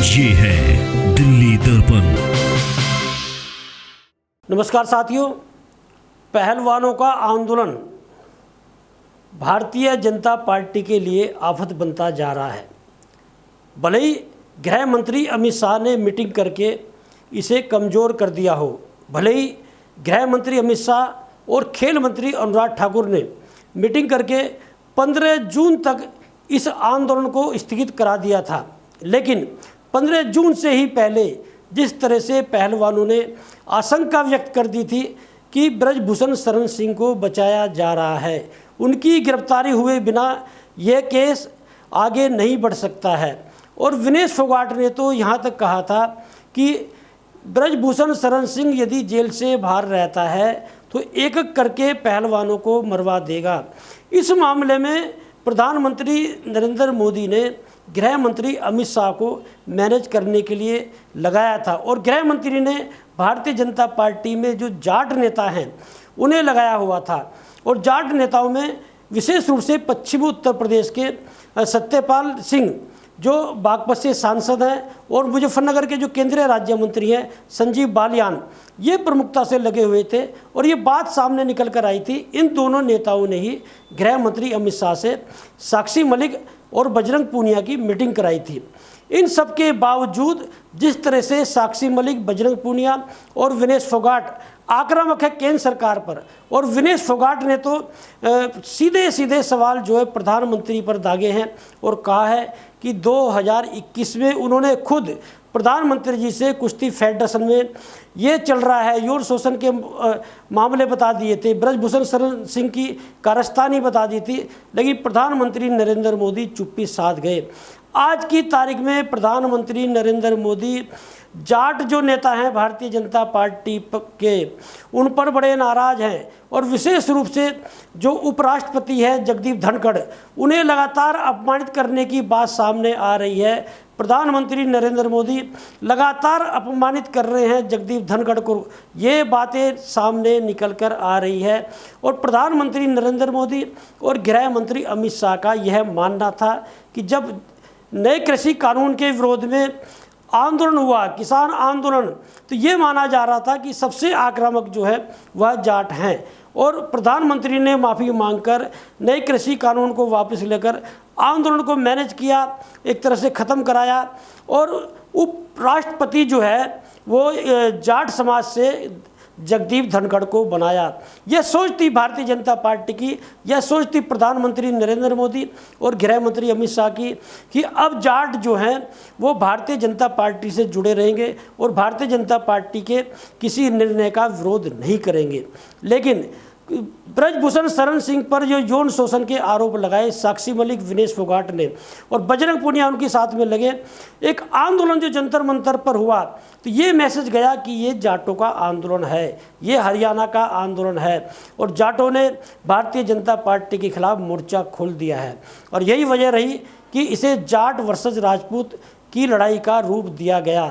ये है दिल्ली दर्पण। नमस्कार साथियों, पहलवानों का आंदोलन भारतीय जनता पार्टी के लिए आफत बनता जा रहा है। भले ही गृह मंत्री अमित शाह ने मीटिंग करके इसे कमज़ोर कर दिया हो, भले ही गृह मंत्री अमित शाह और खेल मंत्री अनुराग ठाकुर ने मीटिंग करके 15 जून तक इस आंदोलन को स्थगित करा दिया था, लेकिन 15 जून से ही पहले जिस तरह से पहलवानों ने आशंका व्यक्त कर दी थी कि ब्रजभूषण शरण सिंह को बचाया जा रहा है, उनकी गिरफ्तारी हुए बिना यह केस आगे नहीं बढ़ सकता है। और विनेश फोगाट ने तो यहाँ तक कहा था कि ब्रजभूषण शरण सिंह यदि जेल से बाहर रहता है तो एक एक करके पहलवानों को मरवा देगा। इस मामले में प्रधानमंत्री नरेंद्र मोदी ने गृह मंत्री अमित शाह को मैनेज करने के लिए लगाया था और गृह मंत्री ने भारतीय जनता पार्टी में जो जाट नेता हैं उन्हें लगाया हुआ था। और जाट नेताओं में विशेष रूप से पश्चिमी उत्तर प्रदेश के सत्यपाल सिंह जो बागपत से सांसद हैं और मुजफ्फरनगर के जो केंद्रीय राज्य मंत्री हैं संजीव बालियान, ये प्रमुखता से लगे हुए थे और ये बात सामने निकल कर आई थी। इन दोनों नेताओं ने ही गृह मंत्री अमित शाह से साक्षी मलिक और बजरंग पूनिया की मीटिंग कराई थी। इन सब के बावजूद जिस तरह से साक्षी मलिक, बजरंग पूनिया और विनेश फोगाट आक्रामक है केंद्र सरकार पर, और विनेश फोगाट ने तो सीधे सीधे सवाल जो है प्रधानमंत्री पर दागे हैं और कहा है कि 2021 में उन्होंने खुद प्रधानमंत्री जी से कुश्ती फेडरेशन में ये चल रहा है यौन शोषण के मामले बता दिए थे, ब्रजभूषण शरण सिंह की कारस्तानी बता दी थी, लेकिन प्रधानमंत्री नरेंद्र मोदी चुप्पी साध गए। आज की तारीख में प्रधानमंत्री नरेंद्र मोदी जाट जो नेता हैं भारतीय जनता पार्टी के, उन पर बड़े नाराज़ हैं और विशेष रूप से जो उपराष्ट्रपति है जगदीप धनखड़, उन्हें लगातार अपमानित करने की बात सामने आ रही है। प्रधानमंत्री नरेंद्र मोदी लगातार अपमानित कर रहे हैं जगदीप धनखड़ को, ये बातें सामने निकल कर आ रही है। और प्रधानमंत्री नरेंद्र मोदी और गृह मंत्री अमित शाह का यह मानना था कि जब नए कृषि कानून के विरोध में आंदोलन हुआ, किसान आंदोलन, तो ये माना जा रहा था कि सबसे आक्रामक जो है वह जाट हैं। और प्रधानमंत्री ने माफ़ी मांगकर नए कृषि कानून को वापस लेकर आंदोलन को मैनेज किया, एक तरह से ख़त्म कराया। और उपराष्ट्रपति जो है वो जाट समाज से जगदीप धनखड़ को बनाया। यह सोच थी भारतीय जनता पार्टी की, यह सोच थी प्रधानमंत्री नरेंद्र मोदी और गृह मंत्री अमित शाह की कि अब जाट जो हैं वो भारतीय जनता पार्टी से जुड़े रहेंगे और भारतीय जनता पार्टी के किसी निर्णय का विरोध नहीं करेंगे। लेकिन ब्रजभूषण शरण सिंह पर जो यौन शोषण के आरोप लगाए साक्षी मलिक, विनेश फोगाट ने और बजरंग पूनिया उनके साथ में लगे, एक आंदोलन जो जंतर मंतर पर हुआ, तो ये मैसेज गया कि ये जाटों का आंदोलन है, ये हरियाणा का आंदोलन है और जाटों ने भारतीय जनता पार्टी के खिलाफ मोर्चा खोल दिया है। और यही वजह रही कि इसे जाट वर्सेस राजपूत की लड़ाई का रूप दिया गया।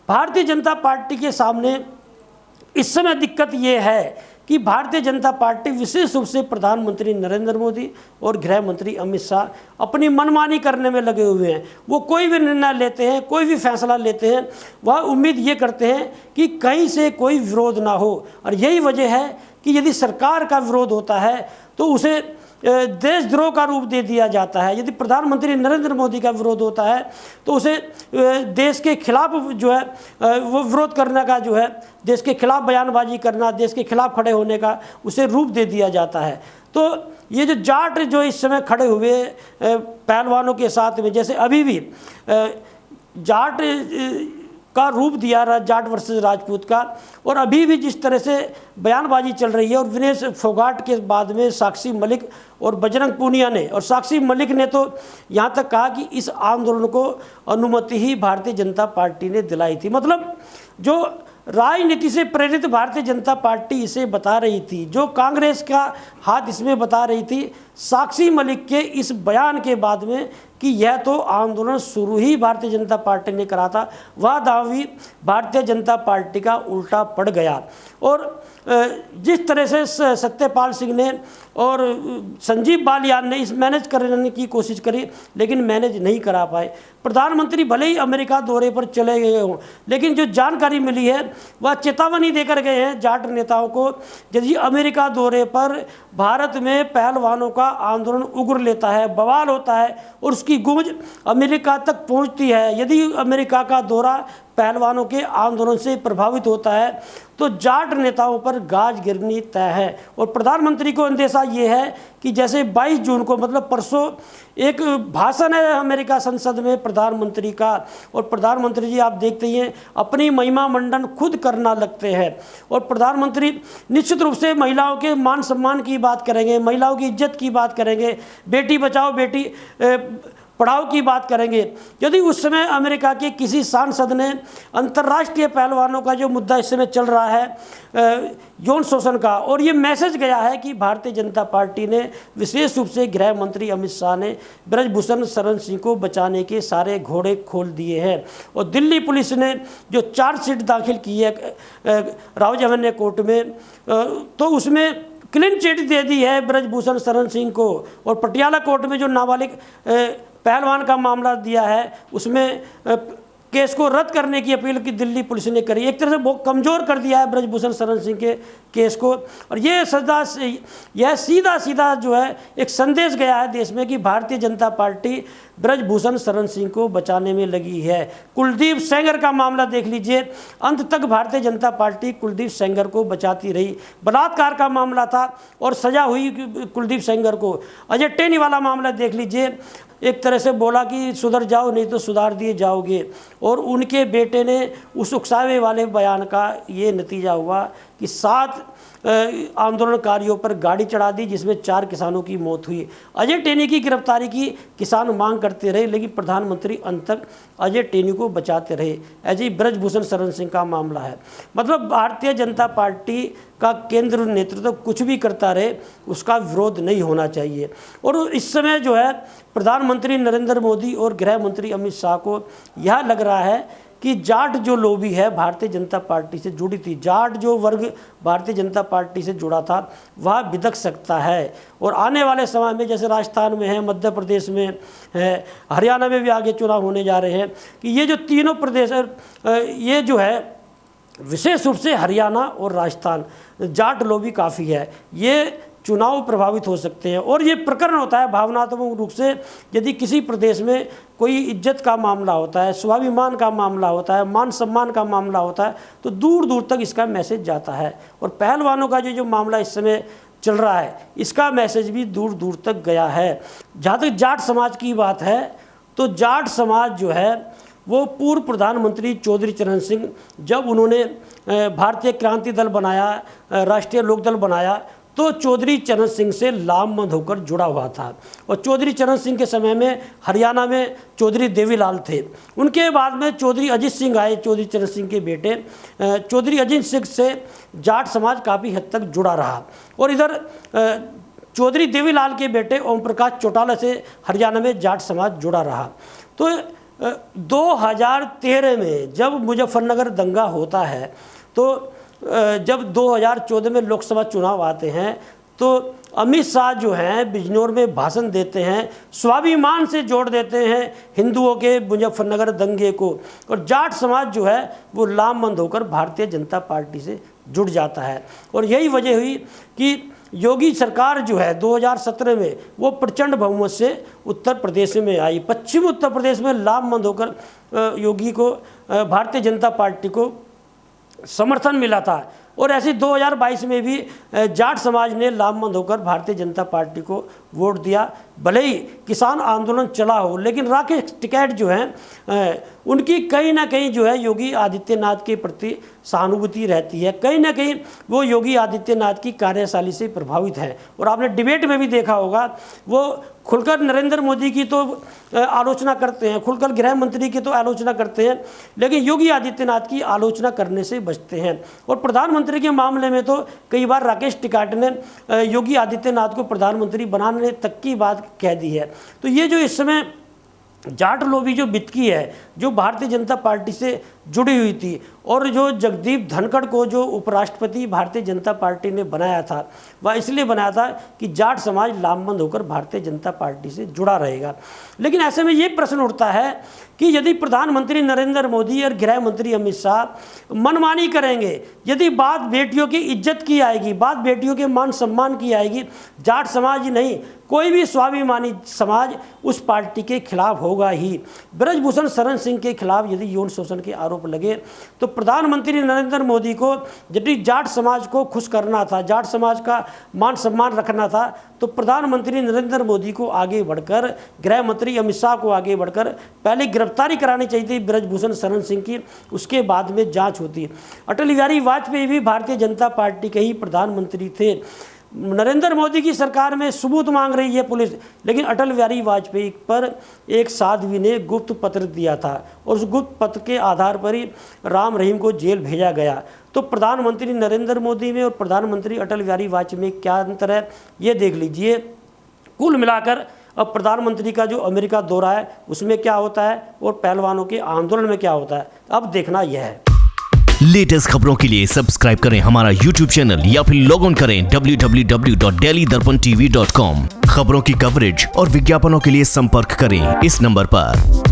भारतीय जनता पार्टी के सामने इस समय दिक्कत ये है कि भारतीय जनता पार्टी विशेष रूप से प्रधानमंत्री नरेंद्र मोदी और गृह मंत्री अमित शाह अपनी मनमानी करने में लगे हुए हैं। वो कोई भी निर्णय लेते हैं, कोई भी फैसला लेते हैं, वह उम्मीद ये करते हैं कि कहीं से कोई विरोध ना हो। और यही वजह है कि यदि सरकार का विरोध होता है तो उसे देशद्रोह का रूप दे दिया जाता है। यदि प्रधानमंत्री नरेंद्र मोदी का विरोध होता है तो उसे देश के खिलाफ जो है वो विरोध करने का जो है, देश के खिलाफ बयानबाजी करना, देश के खिलाफ खड़े होने का उसे रूप दे दिया जाता है। तो ये जो जाट जो इस समय खड़े हुए पहलवानों के साथ में, जैसे अभी भी जाट का रूप दिया रहा जाट वर्सेस राजपूत का, और अभी भी जिस तरह से बयानबाजी चल रही है, और विनेश फोगाट के बाद में साक्षी मलिक और बजरंग पूनिया ने, और साक्षी मलिक ने तो यहाँ तक कहा कि इस आंदोलन को अनुमति ही भारतीय जनता पार्टी ने दिलाई थी। मतलब जो राजनीति से प्रेरित भारतीय जनता पार्टी इसे बता रही थी, जो कांग्रेस का हाथ इसमें बता रही थी, साक्षी मलिक के इस बयान के बाद में कि यह तो आंदोलन शुरू ही भारतीय जनता पार्टी ने करा था, वह दावी भारतीय जनता पार्टी का उल्टा पड़ गया। और जिस तरह से सत्यपाल सिंह ने और संजीव बालियान ने इस मैनेज करने की कोशिश करी, लेकिन मैनेज नहीं करा पाए। प्रधानमंत्री भले ही अमेरिका दौरे पर चले गए हों, लेकिन जो जानकारी मिली है वह चेतावनी देकर गए हैं जाट नेताओं को, यदि अमेरिका दौरे पर भारत में पहलवानों का आंदोलन उग्र लेता है, बवाल होता है और उसकी गूंज अमेरिका तक पहुंचती है, यदि अमेरिका का दौरा पहलवानों के आंदोलन से प्रभावित होता है तो जाट नेताओं पर गाज गिरनी तय है। और प्रधानमंत्री को अंदेशा ये है कि जैसे 22 जून को, मतलब परसों, एक भाषण है अमेरिका संसद में प्रधानमंत्री का, और प्रधानमंत्री जी आप देखते ही हैं अपनी महिमा मंडन खुद करना लगते हैं। और प्रधानमंत्री निश्चित रूप से महिलाओं के मान सम्मान की बात करेंगे, महिलाओं की इज्जत की बात करेंगे, बेटी बचाओ बेटी पढ़ाओ की बात करेंगे। यदि उस समय अमेरिका के किसी सांसद ने अंतर्राष्ट्रीय पहलवानों का जो मुद्दा इस समय चल रहा है यौन शोषण का, और ये मैसेज गया है कि भारतीय जनता पार्टी ने, विशेष रूप से गृह मंत्री अमित शाह ने ब्रजभूषण शरण सिंह को बचाने के सारे घोड़े खोल दिए हैं। और दिल्ली पुलिस ने जो चार्जशीट दाखिल की है राउज एवेन्यू कोर्ट में, तो उसमें क्लीन चिट दे दी है ब्रजभूषण शरण सिंह को। और पटियाला कोर्ट में जो नाबालिग पहलवान का मामला दिया है उसमें केस को रद्द करने की अपील की दिल्ली पुलिस ने करी। एक तरह से बहुत कमज़ोर कर दिया है ब्रजभूषण शरण सिंह के केस को। और यह सीधा जो है एक संदेश गया है देश में कि भारतीय जनता पार्टी ब्रजभूषण शरण सिंह को बचाने में लगी है। कुलदीप सेंगर का मामला देख लीजिए, अंत तक भारतीय जनता पार्टी कुलदीप सेंगर को बचाती रही। बलात्कार का मामला था और सजा हुई कुलदीप सेंगर को। अजय टेनी वाला मामला देख लीजिए, एक तरह से बोला कि सुधर जाओ नहीं तो सुधार दिए जाओगे, और उनके बेटे ने उस उकसावे वाले बयान का ये नतीजा हुआ कि 7 आंदोलनकारियों पर गाड़ी चढ़ा दी, जिसमें 4 किसानों की मौत हुई। अजय टेनी की गिरफ्तारी की किसान मांग करते रहे, लेकिन प्रधानमंत्री अंत तक अजय टेनी को बचाते रहे। ऐसे ही ब्रजभूषण शरण सिंह का मामला है। मतलब भारतीय जनता पार्टी का केंद्र नेतृत्व कुछ भी करता रहे, उसका विरोध नहीं होना चाहिए। और इस समय जो है प्रधानमंत्री नरेंद्र मोदी और गृह मंत्री अमित शाह को यह लग रहा है कि जाट जो लॉबी है भारतीय जनता पार्टी से जुड़ी थी, जाट जो वर्ग भारतीय जनता पार्टी से जुड़ा था, वह बिदक सकता है। और आने वाले समय में जैसे राजस्थान में है, मध्य प्रदेश में है, हरियाणा में भी आगे चुनाव होने जा रहे हैं, कि ये जो तीनों प्रदेश ये जो है विशेष रूप से हरियाणा और राजस्थान, जाट लॉबी काफ़ी है, ये चुनाव प्रभावित हो सकते हैं। और ये प्रकरण होता है भावनात्मक रूप से, यदि किसी प्रदेश में कोई इज्जत का मामला होता है, स्वाभिमान का मामला होता है, मान सम्मान का मामला होता है, तो दूर दूर तक इसका मैसेज जाता है। और पहलवानों का जो मामला इस समय चल रहा है, इसका मैसेज भी दूर दूर तक गया है। जहाँ तक जाट समाज की बात है, तो जाट समाज जो है वो पूर्व प्रधानमंत्री चौधरी चरण सिंह, जब उन्होंने भारतीय क्रांति दल बनाया, राष्ट्रीय लोकदल बनाया, तो चौधरी चरण सिंह से लामबंद होकर जुड़ा हुआ था। और चौधरी चरण सिंह के समय में हरियाणा में चौधरी देवीलाल थे। उनके बाद में चौधरी अजीत सिंह आए, चौधरी चरण सिंह के बेटे। चौधरी अजीत सिंह से जाट समाज काफ़ी हद तक जुड़ा रहा। और इधर चौधरी देवीलाल के बेटे ओम प्रकाश चौटाला से हरियाणा में जाट समाज जुड़ा रहा। तो 2013 में जब मुजफ्फरनगर दंगा होता है, तो जब 2014 में लोकसभा चुनाव आते हैं, तो अमित शाह जो हैं बिजनौर में भाषण देते हैं, स्वाभिमान से जोड़ देते हैं हिंदुओं के मुजफ्फरनगर दंगे को। और जाट समाज जो है वो लामबंद होकर भारतीय जनता पार्टी से जुड़ जाता है। और यही वजह हुई कि योगी सरकार जो है 2017 में वो प्रचंड बहुमत से उत्तर प्रदेश में आई। पश्चिम उत्तर प्रदेश में लामबंद होकर योगी को, भारतीय जनता पार्टी को समर्थन मिला था। और ऐसे 2022 में भी जाट समाज ने लामबंद होकर भारतीय जनता पार्टी को वोट दिया। भले ही किसान आंदोलन चला हो, लेकिन राकेश टिकैत जो हैं उनकी कहीं ना कहीं जो है योगी आदित्यनाथ के प्रति सहानुभूति रहती है। कहीं ना कहीं वो योगी आदित्यनाथ की कार्यशैली से प्रभावित है। और आपने डिबेट में भी देखा होगा, वो खुलकर नरेंद्र मोदी की तो आलोचना करते हैं, खुलकर गृह मंत्री की तो आलोचना करते हैं, लेकिन योगी आदित्यनाथ की आलोचना करने से बचते हैं। और प्रधानमंत्री के मामले में तो कई बार राकेश टिकैत ने योगी आदित्यनाथ को प्रधानमंत्री बनाने तक की बात कह दी है। तो ये जो इस समय जाट लॉबी जो बितकी है, जो भारतीय जनता पार्टी से जुड़ी हुई थी, और जो जगदीप धनखड़ को जो उपराष्ट्रपति भारतीय जनता पार्टी ने बनाया था, वह इसलिए बनाया था कि जाट समाज लामबंद होकर भारतीय जनता पार्टी से जुड़ा रहेगा। लेकिन ऐसे में ये प्रश्न उठता है कि यदि प्रधानमंत्री नरेंद्र मोदी और गृह मंत्री अमित शाह मनमानी करेंगे, यदि बात बेटियों की इज्जत की आएगी, बात बेटियों के मान सम्मान की आएगी, जाट समाज ही नहीं, कोई भी स्वाभिमानी समाज उस पार्टी के खिलाफ होगा ही। ब्रजभूषण शरण सिंह के खिलाफ यदि यौन शोषण के आरोप लगे तो प्रधानमंत्री नरेंद्र मोदी को यदि जाट समाज को खुश करना था, जाट समाज का मान सम्मान रखना था, तो प्रधानमंत्री नरेंद्र मोदी को आगे बढ़कर, गृह मंत्री अमित शाह को आगे बढ़कर पहले गिरफ्तारी करानी चाहिए थी ब्रजभूषण शरण सिंह की, उसके बाद में जांच होती। अटल बिहारी वाजपेयी भी भारतीय जनता पार्टी के ही प्रधानमंत्री थे। नरेंद्र मोदी की सरकार में सबूत मांग रही है पुलिस, लेकिन अटल बिहारी वाजपेयी पर एक साध्वी ने गुप्त पत्र दिया था और उस गुप्त पत्र के आधार पर ही राम रहीम को जेल भेजा गया। तो प्रधानमंत्री नरेंद्र मोदी में और प्रधानमंत्री अटल बिहारी वाजपेयी में क्या अंतर है, ये देख लीजिए। कुल मिलाकर अब प्रधानमंत्री का जो अमेरिका दौरा है उसमें क्या होता है और पहलवानों के आंदोलन में क्या होता है, अब देखना यह है। लेटेस्ट खबरों के लिए सब्सक्राइब करें हमारा YouTube चैनल या फिर लॉग ऑन करें www.delhidarpantv.com। खबरों की कवरेज और विज्ञापनों के लिए संपर्क करें इस नंबर पर।